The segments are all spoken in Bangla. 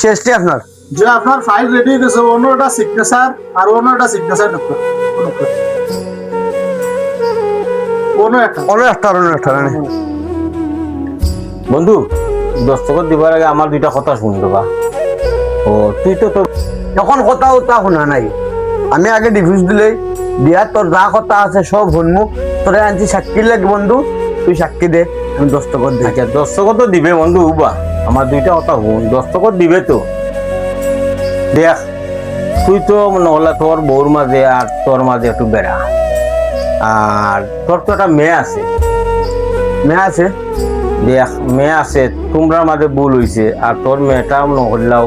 শেষটি আপনার যে আপনার ফাইল রেডি হয়ে গেছে, অন্যটা সিগনেচার আর অন্যটা সিগনেচার ঢুকবে, অন্য একটা বন্ধু দস্তখত দিবার আগে আমার দুইটা কথা শুনতো বা ও তুই তো তোর এখন কথা উতা শোনা নাই। আমি আগে ডিভিউজ দিলে দিয়া তোর যা কথা আছে সব শুনমু। তোরে আনছি সাক্ষী লাগ বন্ধু, তুই সাক্ষী দে, আমি দস্তখত দিই। আচ্ছা দস্তখত তো দিবে বন্ধু বা আমার দুইটা কথা শুন, দস্তখত দিবে তো দেখ। তুই তো নহলে তোর বউর মাঝে আর তোর মাঝে একটু বেড়া, আর তোর তো একটা মেয়ে আছে। মেয়ে আছে দেখ মেয়ে আছে, তোমরা মাঝে ভুল হয়েছে, আর তোর মেয়েটা নহলাও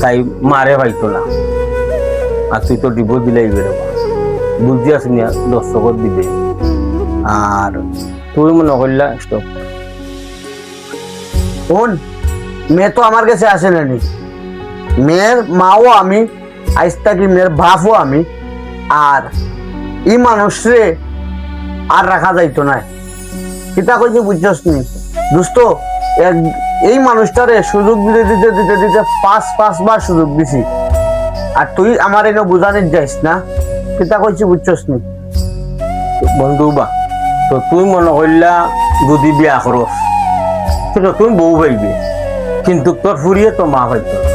তাই মারে পাইতো না, আর তুই তো ডিভোর্স দিলেই বেরোবা, বুঝতে আসি না দস্তখত দিবে। আর তুই মনে করলা স্টপ শোন, মেয়ে তো আমার কাছে আসে না নি। মেয়ের মাও আমি, আজ থাকি মেয়ের বাপও আমি। আর ই মানুষরে আর রাখা যাইতো না। কিতা কইছি বুঝছস নি দোস্ত? এই মানুষটারে সুযোগ দিতে দিতে দিতে দিতে পাঁচবার সুযোগ দিছি, আর তুই আমার এনে বুঝানির যাইস না। কিতা কইছি বুঝছস নি বন্ধু বা? তো তুই মনে করলা যদি বিয়া করস তো তুই বউ পাইবি, কিন্তু তোর ফুরিয়ে তো মা পাইতো না।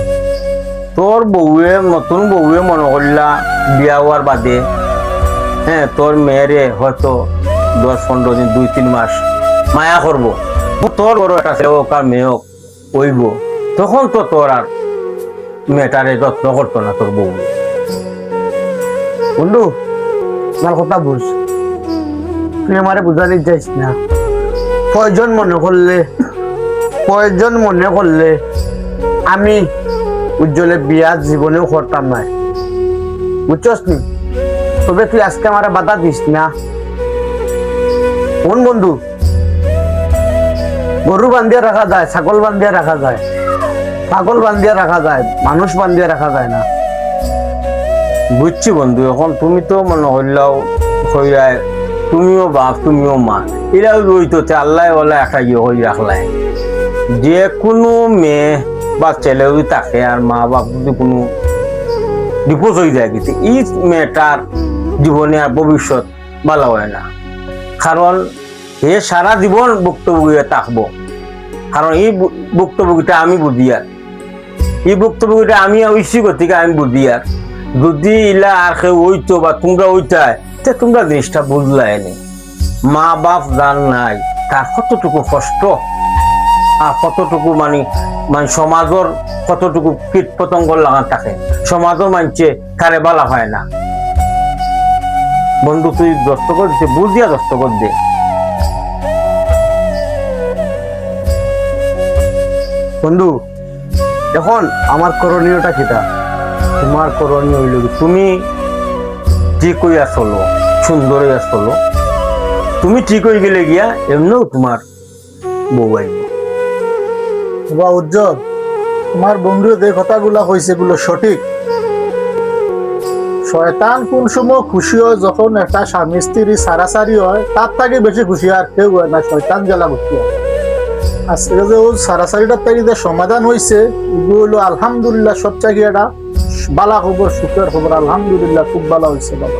তোর বউয়ে নতুন বউয়ে মনে করলা বিয়া হওয়ার বাদে হ্যাঁ তোর মেয়েরে হয়তো 10-15 দিন 2-3 মাস মায়া করবো, তোর বড় একটা ছেলে হোক আর মেয়ে হোক ওইব, তখন তো তোর আর মেয়েটারে যত্ন করতো না তোর বউ। বন্ধু আমার কথা বুঝ, তুই আমারে বুঝানির যাইস না। প্রয়োজন মনে করলে আমি উজ্জ্বলে বিয়া জীবনেও করতাম না, বুঝছস নি? তবে তুই আজকে আমার বাধা দিস না। কোন বন্ধু, গরু বান্ধিয়া রাখা যায়, ছাগল বান্ধিয়া রাখা যায়, পাগল বান্ধিয়া রাখা যায়, মানুষ বান্ধিয়া রাখা যায় না। বুঝছি বন্ধু, এখন তুমি তো মনে হইলাও হইয়ায় তুমিও বাপ তুমিও মা, এরাও রইতো আল্লাহ বলে একটা ইয়ে হয়ে রাখলাই। যে কোনো মেয়ে বা ছেলে যদি থাকে আর মা বাপ যদি কোনো ডিভোর্স হয়ে যায় কিন্তু এই মেয়েটার জীবনে আর ভবিষ্যৎ ভালো হয় না, কারণ এ সারা জীবন ভুক্তভোগী থাকবো। কারণ এই ভুক্তভোগীটা আমি বুঝি, আর এই ভুক্তভোগীটা আমি ঐশী গতিকে আমি বুঝি। আর যদি ইলা আর কেউ ওইতো বা তোমরা ওইটায়, তোমরা জিনিসটা বুঝলাই নি। মা বাপ জান নাই তার কতটুকু কষ্ট আর কতটুকু মানে সমাজের কতটুকু কীট পতঙ্গ লাগান থাকে, সমাজও মানছে তারে বালা হয় না। বন্ধু তুই দস্তখত দিতে বুঝিয়া দস্তখত দে। বন্ধু এখন আমার করণীয়টা কিটা? তোমার করণীয় হইল তুমি ঠিক হইয়া চলো, সুন্দর হইয়া চলো। তুমি ঠিক হয়ে গেলে গিয়া এমনিও তোমার বউ আইব। বা উজ্জ্বল, তোমার বন্ধু যে কথাগুলা কইছে এগুলো সঠিক। শয়তান কোন সময় খুশি হয় যখন একটা স্বামী স্ত্রী সারাসারি হয়, তার থেকে বেশি খুশি আর কেউ হয় না, শয়তান জ্বালা খুশি হয়। আজকে যে ও সারাসারিটার থেকে যে সমাধান হয়েছে এগুলো হলো আলহামদুলিল্লাহ, সবচেয়ে একটা বালা খবর, সুখের খবর। আলহামদুলিল্লাহ খুব ভালো হয়েছে বাবা।